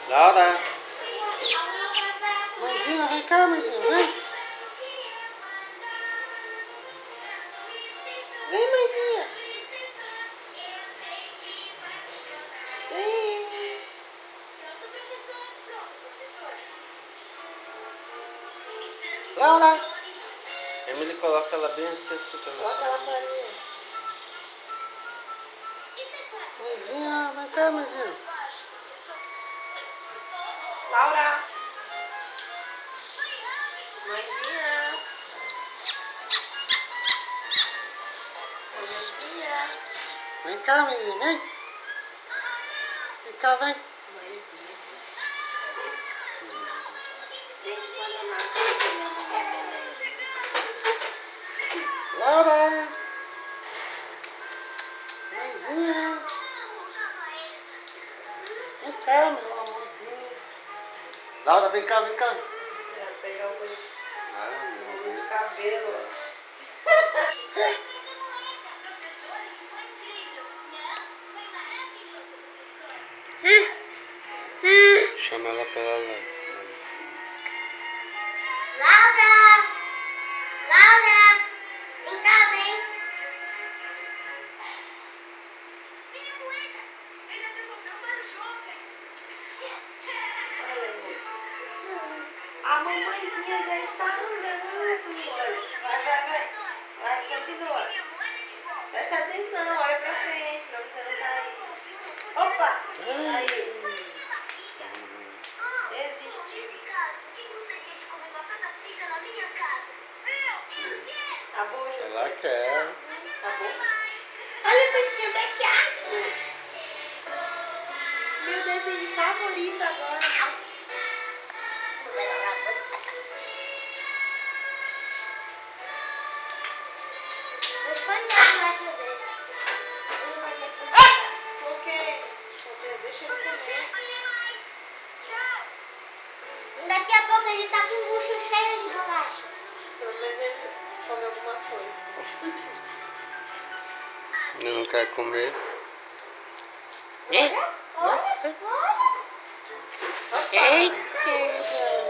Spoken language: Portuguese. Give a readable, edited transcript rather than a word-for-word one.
Laura. Mãezinha, vem cá, mãezinha, vem. Vem, mãezinha. Vem. Laura. Emily, coloca ela bem aqui assim pra você. Coloca ela pra mim. Mãezinha, vem cá, mãezinha. Laura. Mãezinha. Mãezinha. Vem cá, mãezinha, vem. Vem cá, vem. Mãezinha. Laura. Mãezinha. Vem cá, meu amorzinho. Laura, vem cá, vem cá. Vai pegar o bolho Meu de Deus. cabelo. Chama ela pra ela lá. Laura! Laura! Vem cá, vem! Olha, amor. A mamãezinha já está andando. Olha. Vai. Vai, continua. Presta atenção, olha pra frente, pra você não cair. Opa! Aí. Desistiu. Acabou, José? Ela quer. Acabou? Olha pra esse backyard. Meu desenho favorito agora. Por quê? Deixa ele comer. Daqui a pouco ele tá com o bucho cheio de bolacha. Pelo menos ele come alguma coisa. Ele não quer comer. Olha! Eita!